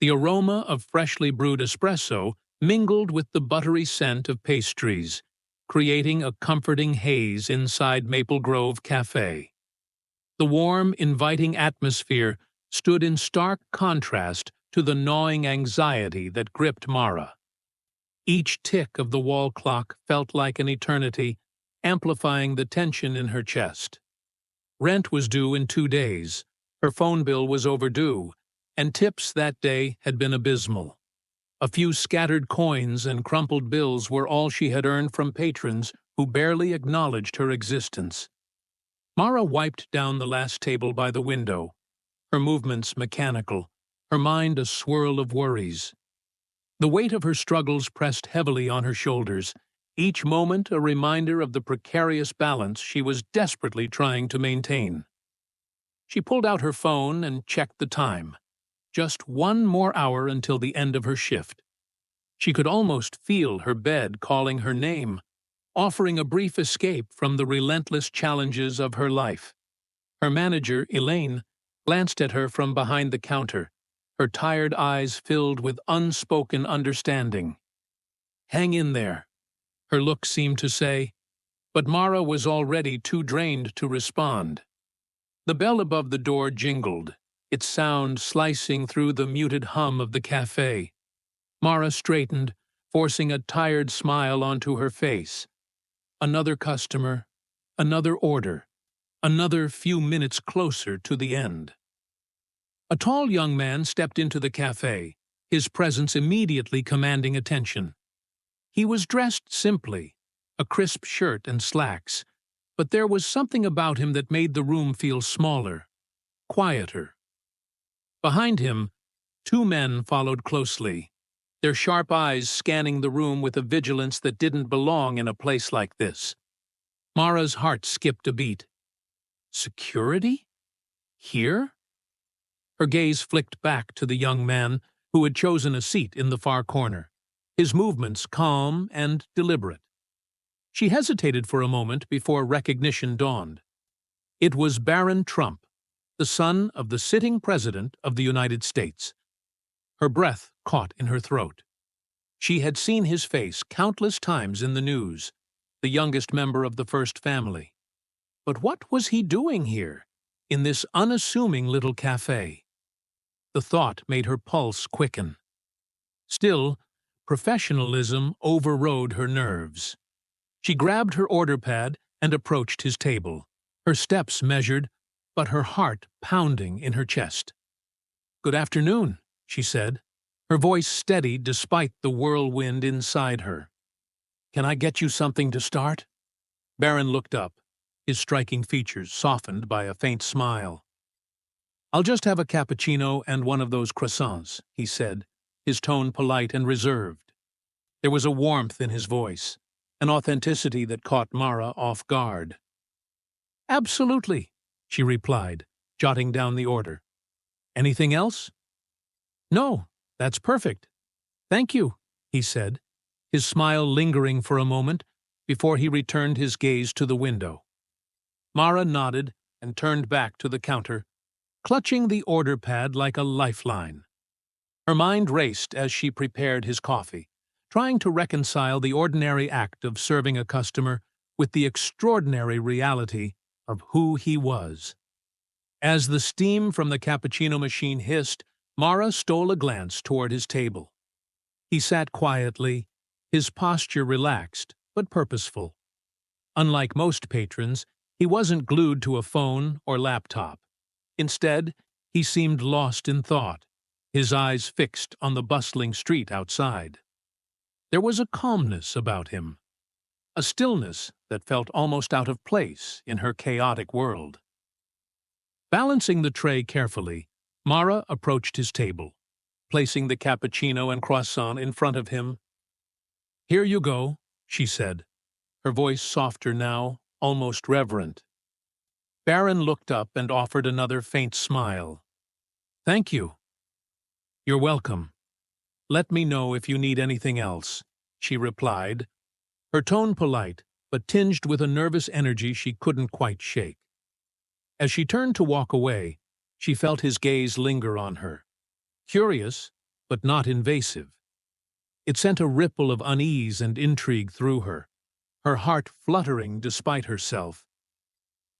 The aroma of freshly brewed espresso mingled with the buttery scent of pastries, creating a comforting haze inside Maple Grove Cafe. The warm, inviting atmosphere stood in stark contrast to the gnawing anxiety that gripped Mara. Each tick of the wall clock felt like an eternity, amplifying the tension in her chest. Rent was due in 2 days, her phone bill was overdue, and tips that day had been abysmal. A few scattered coins and crumpled bills were all she had earned from patrons who barely acknowledged her existence. Mara wiped down the last table by the window, her movements mechanical, her mind a swirl of worries. The weight of her struggles pressed heavily on her shoulders, each moment a reminder of the precarious balance she was desperately trying to maintain. She pulled out her phone and checked the time. Just 1 more hour until the end of her shift. She could almost feel her bed calling her name, offering a brief escape from the relentless challenges of her life. Her manager, Elaine, glanced at her from behind the counter, her tired eyes filled with unspoken understanding. "Hang in there," her look seemed to say, but Mara was already too drained to respond. The bell above the door jingled, its sound slicing through the muted hum of the cafe. Mara straightened, forcing a tired smile onto her face. Another customer, another order, another few minutes closer to the end. A tall young man stepped into the cafe, his presence immediately commanding attention. He was dressed simply, a crisp shirt and slacks, but there was something about him that made the room feel smaller, quieter. Behind him, 2 men followed closely, their sharp eyes scanning the room with a vigilance that didn't belong in a place like this. Mara's heart skipped a beat. Security? Here? Her gaze flicked back to the young man who had chosen a seat in the far corner, his movements calm and deliberate. She hesitated for a moment before recognition dawned. It was Barron Trump, the son of the sitting president of the United States. Her breath caught in her throat. She had seen his face countless times in the news, the youngest member of the first family. But what was he doing here, in this unassuming little cafe? The thought made her pulse quicken. Still, professionalism overrode her nerves. She grabbed her order pad and approached his table, her steps measured, but her heart pounding in her chest. "Good afternoon," she said, her voice steady despite the whirlwind inside her. "Can I get you something to start?" Barron looked up, his striking features softened by a faint smile. "I'll just have a cappuccino and one of those croissants," he said, his tone polite and reserved. There was a warmth in his voice, an authenticity that caught Mara off guard. "Absolutely," she replied, jotting down the order. "Anything else?" "No, that's perfect. Thank you," he said, his smile lingering for a moment before he returned his gaze to the window. Mara nodded and turned back to the counter, clutching the order pad like a lifeline. Her mind raced as she prepared his coffee, trying to reconcile the ordinary act of serving a customer with the extraordinary reality of who he was. As the steam from the cappuccino machine hissed, Mara stole a glance toward his table. He sat quietly, his posture relaxed but purposeful. Unlike most patrons, he wasn't glued to a phone or laptop. Instead, he seemed lost in thought, his eyes fixed on the bustling street outside. There was a calmness about him, a stillness that felt almost out of place in her chaotic world. Balancing the tray carefully, Mara approached his table, placing the cappuccino and croissant in front of him. "Here you go," she said, her voice softer now, almost reverent. Barron looked up and offered another faint smile. "Thank you." "You're welcome. Let me know if you need anything else," she replied, her tone polite, but tinged with a nervous energy she couldn't quite shake. As she turned to walk away, she felt his gaze linger on her. Curious, but not invasive. It sent a ripple of unease and intrigue through her heart fluttering despite herself.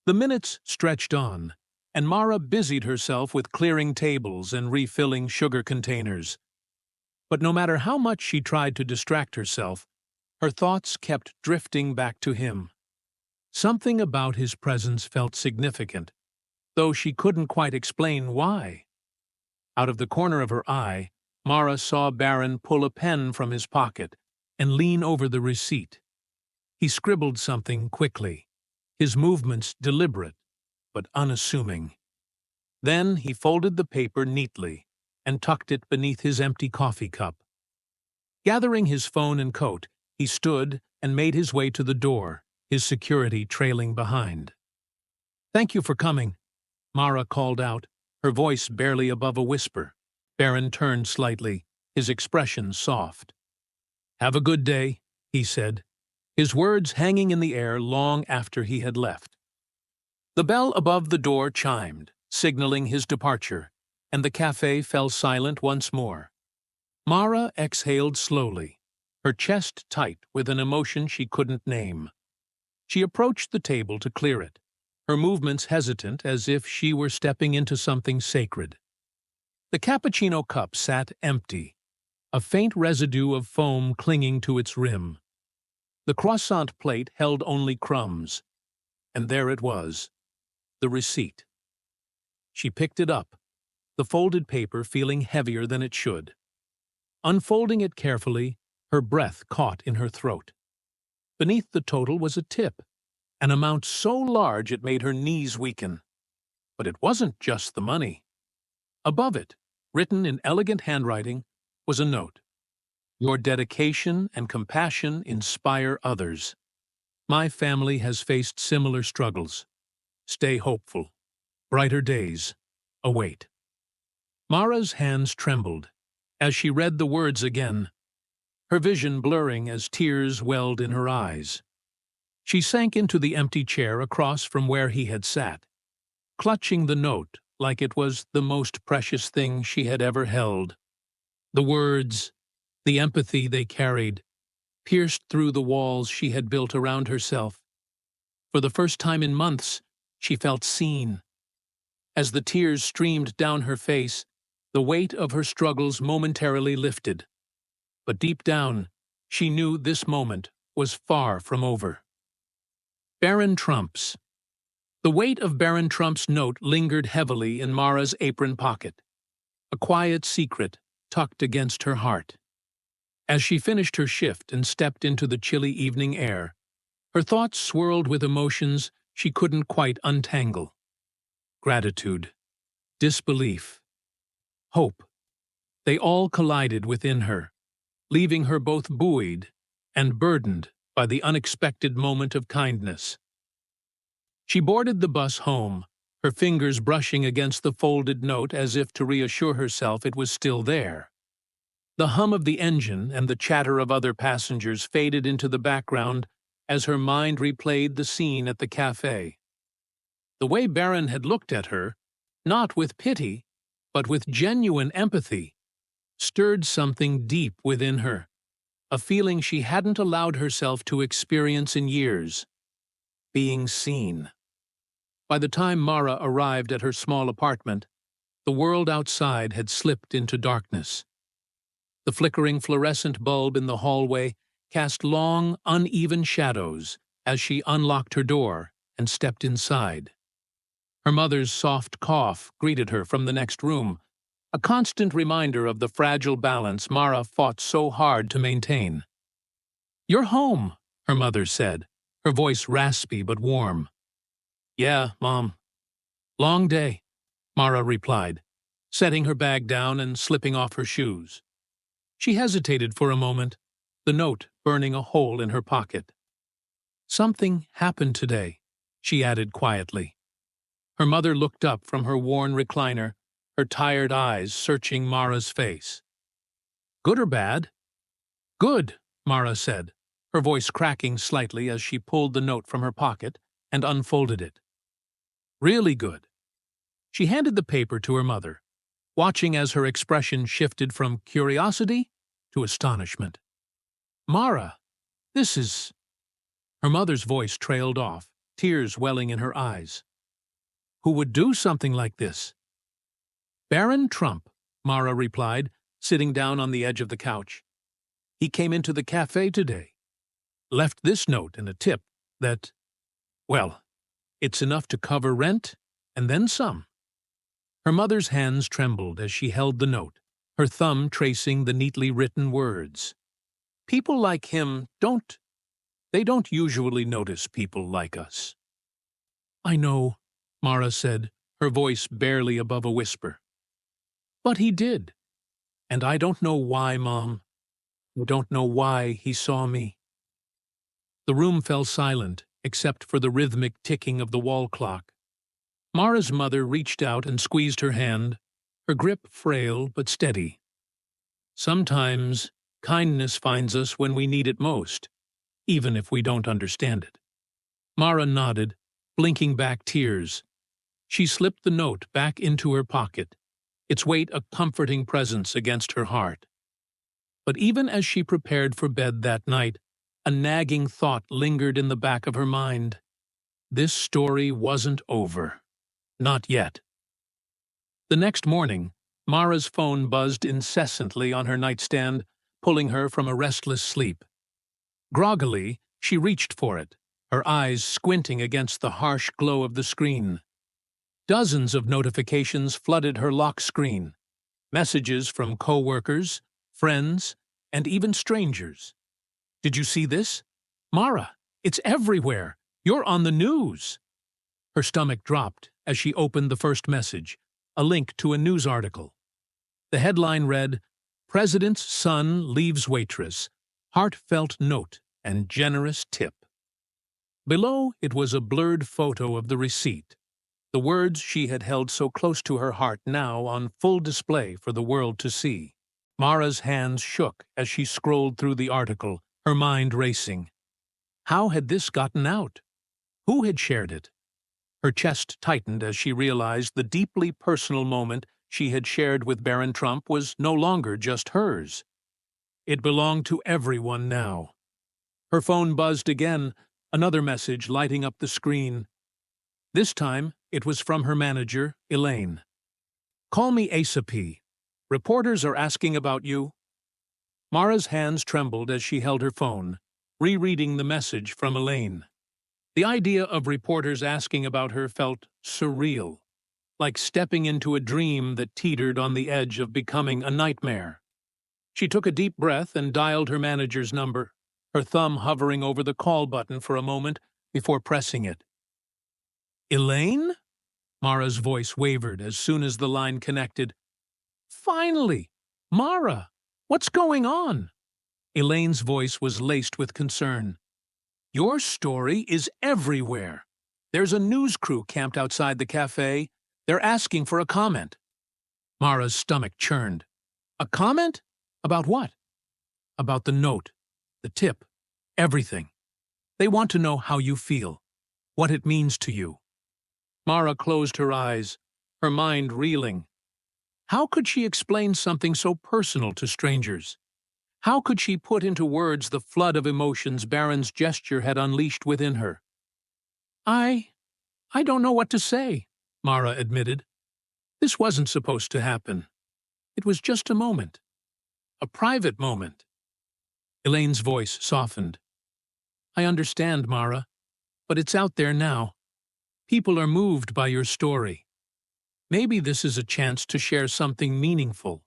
The minutes stretched on, and Mara busied herself with clearing tables and refilling sugar containers. But no matter how much she tried to distract herself, her thoughts kept drifting back to him. Something about his presence felt significant, though she couldn't quite explain why. Out of the corner of her eye, Mara saw Barron pull a pen from his pocket and lean over the receipt. He scribbled something quickly, his movements deliberate but unassuming. Then he folded the paper neatly and tucked it beneath his empty coffee cup. Gathering his phone and coat, he stood and made his way to the door, his security trailing behind. "Thank you for coming," Mara called out, her voice barely above a whisper. Barron turned slightly, his expression soft. "Have a good day," he said, his words hanging in the air long after he had left. The bell above the door chimed, signaling his departure, and the cafe fell silent once more. Mara exhaled slowly, her chest tight with an emotion she couldn't name. She approached the table to clear it, her movements hesitant as if she were stepping into something sacred. The cappuccino cup sat empty, a faint residue of foam clinging to its rim. The croissant plate held only crumbs, and there it was, the receipt. She picked it up, the folded paper feeling heavier than it should. Unfolding it carefully, her breath caught in her throat. Beneath the total was a tip, an amount so large it made her knees weaken. But it wasn't just the money. Above it, written in elegant handwriting, was a note. "Your dedication and compassion inspire others. My family has faced similar struggles. Stay hopeful. Brighter days await." Mara's hands trembled as she read the words again, her vision blurring as tears welled in her eyes. She sank into the empty chair across from where he had sat, clutching the note like it was the most precious thing she had ever held. The words, the empathy they carried, pierced through the walls she had built around herself. For the first time in months, she felt seen. As the tears streamed down her face, the weight of her struggles momentarily lifted. But deep down, she knew this moment was far from over. Barron Trump's. The weight of Barron Trump's note lingered heavily in Mara's apron pocket, a quiet secret tucked against her heart. As she finished her shift and stepped into the chilly evening air, her thoughts swirled with emotions she couldn't quite untangle. Gratitude, disbelief, hope. They all collided within her, leaving her both buoyed and burdened by the unexpected moment of kindness. She boarded the bus home, her fingers brushing against the folded note as if to reassure herself it was still there. The hum of the engine and the chatter of other passengers faded into the background as her mind replayed the scene at the cafe. The way Barron had looked at her, not with pity, but with genuine empathy, stirred something deep within her, a feeling she hadn't allowed herself to experience in years: being seen. By the time Mara arrived at her small apartment, the world outside had slipped into darkness. The flickering fluorescent bulb in the hallway cast long, uneven shadows as she unlocked her door and stepped inside. Her mother's soft cough greeted her from the next room, a constant reminder of the fragile balance Mara fought so hard to maintain. "You're home," her mother said, her voice raspy but warm. "Yeah, Mom. Long day," Mara replied, setting her bag down and slipping off her shoes. She hesitated for a moment, the note burning a hole in her pocket. "Something happened today," she added quietly. Her mother looked up from her worn recliner, her tired eyes searching Mara's face. "Good or bad?" "Good," Mara said, her voice cracking slightly as she pulled the note from her pocket and unfolded it. "Really good." She handed the paper to her mother. watching as her expression shifted from curiosity to astonishment. "Mara, this is—" Her mother's voice trailed off, tears welling in her eyes. "Who would do something like this?" "Barron Trump," Mara replied, sitting down on the edge of the couch. "He came into the cafe today. Left this note and a tip that, well, it's enough to cover rent and then some." Her mother's hands trembled as she held the note, her thumb tracing the neatly written words. "People like him they don't usually notice people like us." "I know," Mara said, her voice barely above a whisper. "But he did. And I don't know why, Mom. I don't know why he saw me." The room fell silent, except for the rhythmic ticking of the wall clock. Mara's mother reached out and squeezed her hand, her grip frail but steady. "Sometimes kindness finds us when we need it most, even if we don't understand it." Mara nodded, blinking back tears. She slipped the note back into her pocket, its weight a comforting presence against her heart. But even as she prepared for bed that night, a nagging thought lingered in the back of her mind. This story wasn't over. Not yet. The next morning, Mara's phone buzzed incessantly on her nightstand, pulling her from a restless sleep. Groggily, she reached for it, her eyes squinting against the harsh glow of the screen. Dozens of notifications flooded her lock screen. Messages from co-workers, friends, and even strangers. "Did you see this? Mara, it's everywhere. You're on the news." Her stomach dropped as she opened the first message, a link to a news article. The headline read, "President's Son Leaves Waitress, Heartfelt Note and Generous Tip." Below it was a blurred photo of the receipt, the words she had held so close to her heart now on full display for the world to see. Mara's hands shook as she scrolled through the article, her mind racing. How had this gotten out? Who had shared it? Her chest tightened as she realized the deeply personal moment she had shared with Barron Trump was no longer just hers. It belonged to everyone now. Her phone buzzed again, another message lighting up the screen. This time, it was from her manager, Elaine. "Call me ASAP. Reporters are asking about you." Mara's hands trembled as she held her phone, rereading the message from Elaine. The idea of reporters asking about her felt surreal, like stepping into a dream that teetered on the edge of becoming a nightmare. She took a deep breath and dialed her manager's number, her thumb hovering over the call button for a moment before pressing it. "Elaine?" Mara's voice wavered as soon as the line connected. "Finally! Mara, what's going on?" Elaine's voice was laced with concern. "Your story is everywhere. There's a news crew camped outside the cafe. They're asking for a comment." Mara's stomach churned. "A comment? About what?" "About the note, the tip, everything. They want to know how you feel, what it means to you." Mara closed her eyes, her mind reeling. How could she explain something so personal to strangers? How could she put into words the flood of emotions Barron's gesture had unleashed within her? I don't know what to say," Mara admitted. "This wasn't supposed to happen. It was just a moment. A private moment." Elaine's voice softened. "I understand, Mara, but it's out there now. People are moved by your story. Maybe this is a chance to share something meaningful."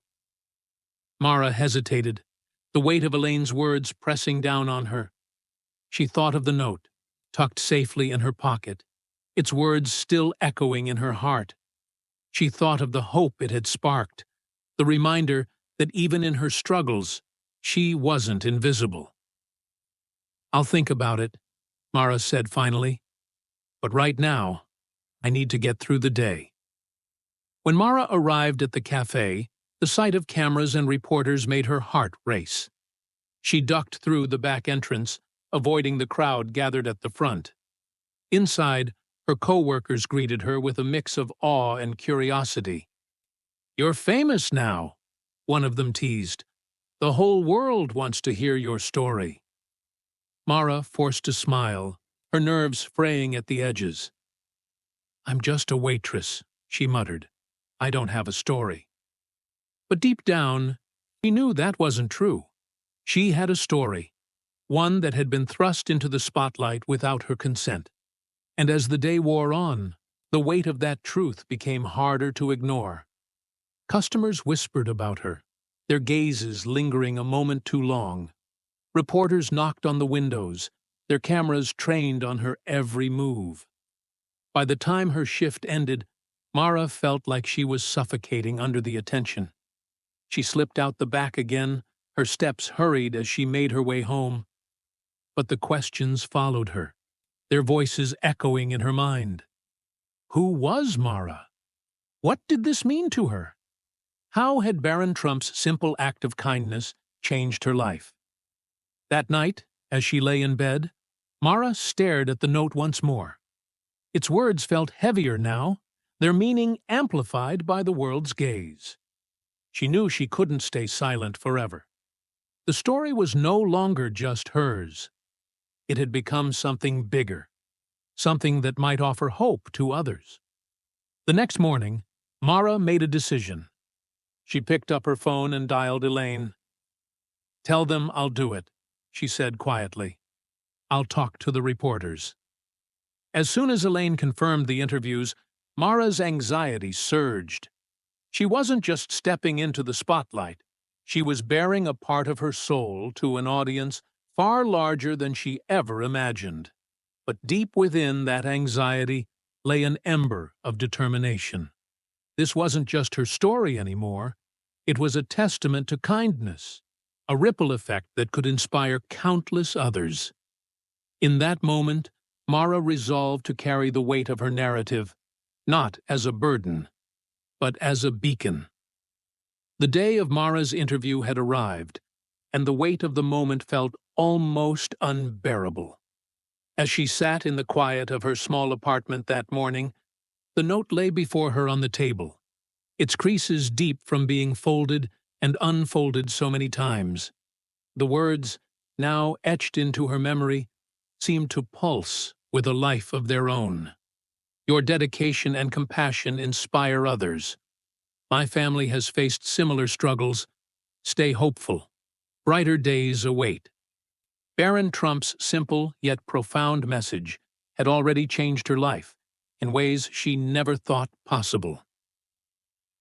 Mara hesitated, the weight of Elaine's words pressing down on her. She thought of the note, tucked safely in her pocket, its words still echoing in her heart. She thought of the hope it had sparked, the reminder that even in her struggles, she wasn't invisible. "I'll think about it," Mara said finally. "But right now, I need to get through the day." When Mara arrived at the cafe, the sight of cameras and reporters made her heart race. She ducked through the back entrance, avoiding the crowd gathered at the front. Inside, her co-workers greeted her with a mix of awe and curiosity. "You're famous now," one of them teased. "The whole world wants to hear your story." Mara forced a smile, her nerves fraying at the edges. "I'm just a waitress," she muttered. "I don't have a story." But deep down, she knew that wasn't true. She had a story, one that had been thrust into the spotlight without her consent. And as the day wore on, the weight of that truth became harder to ignore. Customers whispered about her, their gazes lingering a moment too long. Reporters knocked on the windows, their cameras trained on her every move. By the time her shift ended, Mara felt like she was suffocating under the attention. She slipped out the back again, her steps hurried as she made her way home. But the questions followed her, their voices echoing in her mind. Who was Mara? What did this mean to her? How had Barron Trump's simple act of kindness changed her life? That night, as she lay in bed, Mara stared at the note once more. Its words felt heavier now, their meaning amplified by the world's gaze. She knew she couldn't stay silent forever. The story was no longer just hers. It had become something bigger, something that might offer hope to others. The next morning, Mara made a decision. She picked up her phone and dialed Elaine. "Tell them I'll do it," she said quietly. "I'll talk to the reporters." As soon as Elaine confirmed the interviews, Mara's anxiety surged. She wasn't just stepping into the spotlight. She was bearing a part of her soul to an audience far larger than she ever imagined. But deep within that anxiety lay an ember of determination. This wasn't just her story anymore. It was a testament to kindness, a ripple effect that could inspire countless others. In that moment, Mara resolved to carry the weight of her narrative, not as a burden, but as a beacon. The day of Mara's interview had arrived, and the weight of the moment felt almost unbearable. As she sat in the quiet of her small apartment that morning, the note lay before her on the table, its creases deep from being folded and unfolded so many times. The words, now etched into her memory, seemed to pulse with a life of their own. "Your dedication and compassion inspire others. My family has faced similar struggles. Stay hopeful. Brighter days await." Barron Trump's simple yet profound message had already changed her life in ways she never thought possible.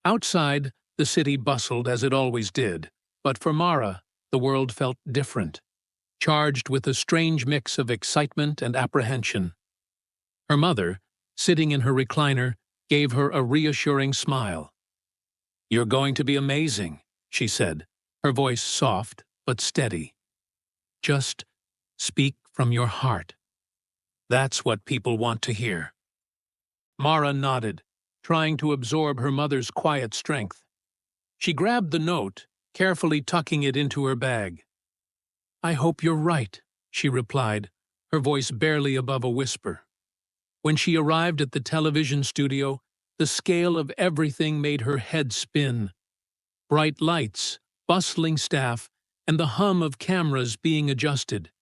Outside, the city bustled as it always did, but for Mara, the world felt different, charged with a strange mix of excitement and apprehension. Her mother, sitting in her recliner, gave her a reassuring smile. "You're going to be amazing," she said, her voice soft but steady. "Just speak from your heart. That's what people want to hear." Mara nodded, trying to absorb her mother's quiet strength. She grabbed the note, carefully tucking it into her bag. "I hope you're right," she replied, her voice barely above a whisper. When she arrived at the television studio, the scale of everything made her head spin. Bright lights, bustling staff, and the hum of cameras being adjusted.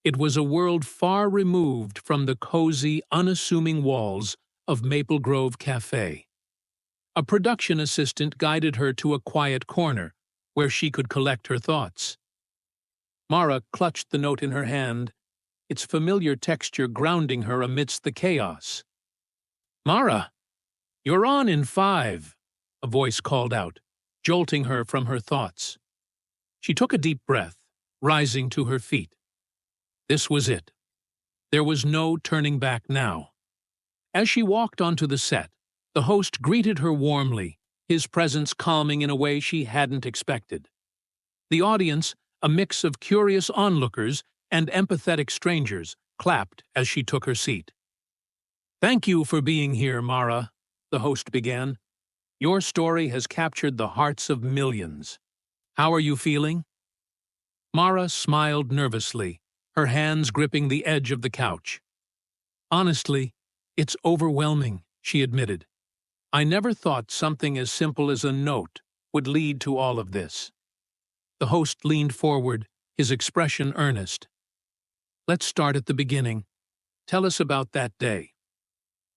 It was a world far removed from the cozy, unassuming walls of Maple Grove Cafe. A production assistant guided her to a quiet corner, where she could collect her thoughts. Mara clutched the note in her hand, its familiar texture grounding her amidst the chaos. "Mara, you're on in 5, a voice called out, jolting her from her thoughts. She took a deep breath, rising to her feet. This was it. There was no turning back now. As she walked onto the set, the host greeted her warmly, his presence calming in a way she hadn't expected. The audience, a mix of curious onlookers and empathetic strangers, clapped as she took her seat. "Thank you for being here, Mara," the host began. "Your story has captured the hearts of millions. How are you feeling?" Mara smiled nervously, her hands gripping the edge of the couch. "Honestly, it's overwhelming," she admitted. I never thought something as simple as a note would lead to all of this. The host leaned forward, his expression earnest. Let's start at the beginning. Tell us about that day.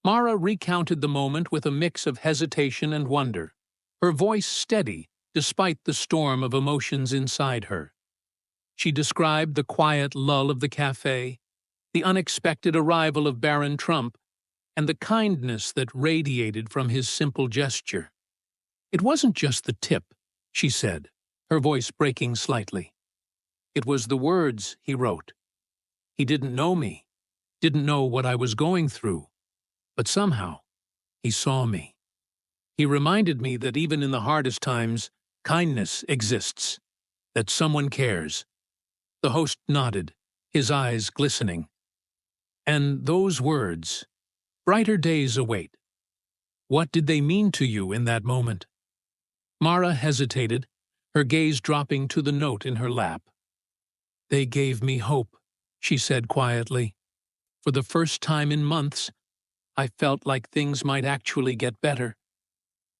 Mara recounted the moment with a mix of hesitation and wonder, her voice steady despite the storm of emotions inside her. She described the quiet lull of the cafe, the unexpected arrival of Barron Trump, and the kindness that radiated from his simple gesture. It wasn't just the tip, she said, her voice breaking slightly. It was the words he wrote. He didn't know me, didn't know what I was going through, but somehow he saw me. He reminded me that even in the hardest times, kindness exists, that someone cares. The host nodded, his eyes glistening. And those words, brighter days await. What did they mean to you in that moment? Mara hesitated, her gaze dropping to the note in her lap. They gave me hope, she said quietly. For the first time in months, I felt like things might actually get better,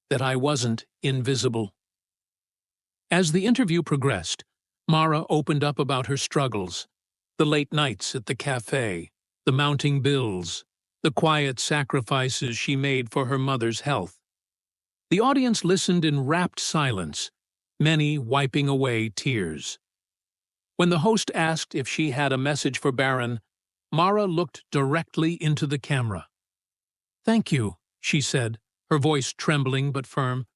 that I wasn't invisible. As the interview progressed, Mara opened up about her struggles, the late nights at the cafe, the mounting bills, the quiet sacrifices she made for her mother's health. The audience listened in rapt silence, many wiping away tears. When the host asked if she had a message for Barron, Mara looked directly into the camera. "Thank you," she said, her voice trembling but firm,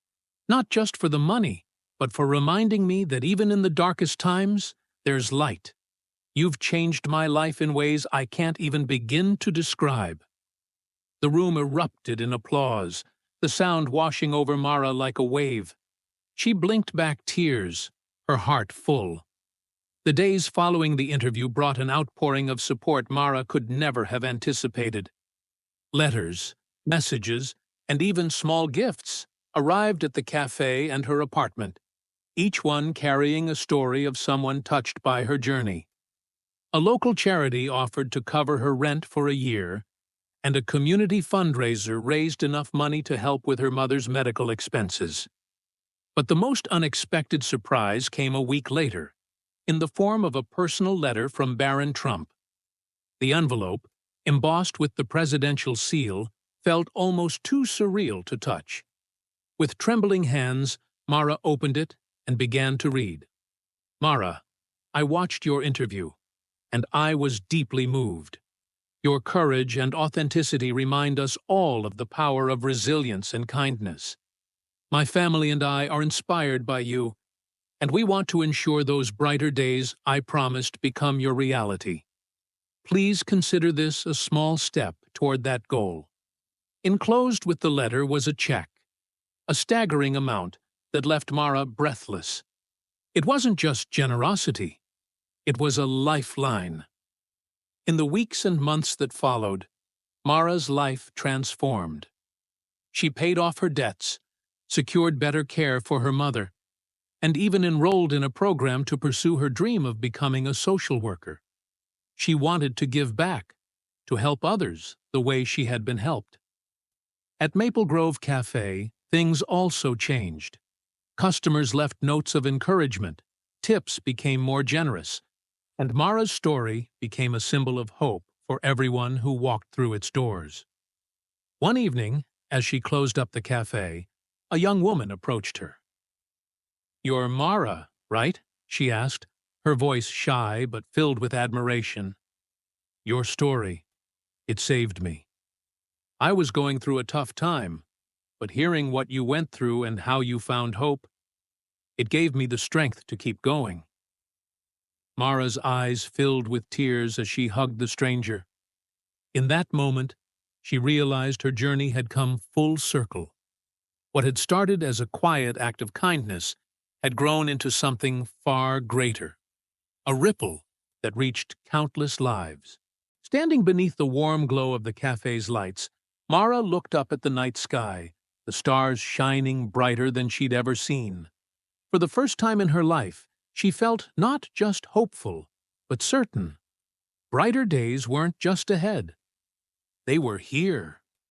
"not just for the money, but for reminding me that even in the darkest times, there's light. You've changed my life in ways I can't even begin to describe." The room erupted in applause, the sound washing over Mara like a wave. She blinked back tears, her heart full. The days following the interview brought an outpouring of support Mara could never have anticipated. Letters, messages, and even small gifts arrived at the cafe and her apartment, each one carrying a story of someone touched by her journey. A local charity offered to cover her rent for a year, and a community fundraiser raised enough money to help with her mother's medical expenses. But the most unexpected surprise came a week later, in the form of a personal letter from Barron Trump. The envelope, embossed with the presidential seal, felt almost too surreal to touch. With trembling hands, Mara opened it and began to read. "Mara, I watched your interview, and I was deeply moved. Your courage and authenticity remind us all of the power of resilience and kindness. My family and I are inspired by you, and we want to ensure those brighter days I promised become your reality. Please consider this a small step toward that goal." Enclosed with the letter was a check, a staggering amount that left Mara breathless. It wasn't just generosity, it was a lifeline. In the weeks and months that followed, Mara's life transformed. She paid off her debts, secured better care for her mother, and even enrolled in a program to pursue her dream of becoming a social worker. She wanted to give back, to help others the way she had been helped. At Maple Grove Cafe, things also changed. Customers left notes of encouragement, tips became more generous, and Mara's story became a symbol of hope for everyone who walked through its doors. One evening, as she closed up the cafe, a young woman approached her. "You're Mara, right?" she asked, her voice shy but filled with admiration. "Your story, it saved me. I was going through a tough time, but hearing what you went through and how you found hope, it gave me the strength to keep going." Mara's eyes filled with tears as she hugged the stranger. In that moment, she realized her journey had come full circle. What had started as a quiet act of kindness had grown into something far greater, a ripple that reached countless lives. Standing beneath the warm glow of the cafe's lights, Mara looked up at the night sky, the stars shining brighter than she'd ever seen. For the first time in her life, she felt not just hopeful, but certain. Brighter days weren't just ahead. They were here.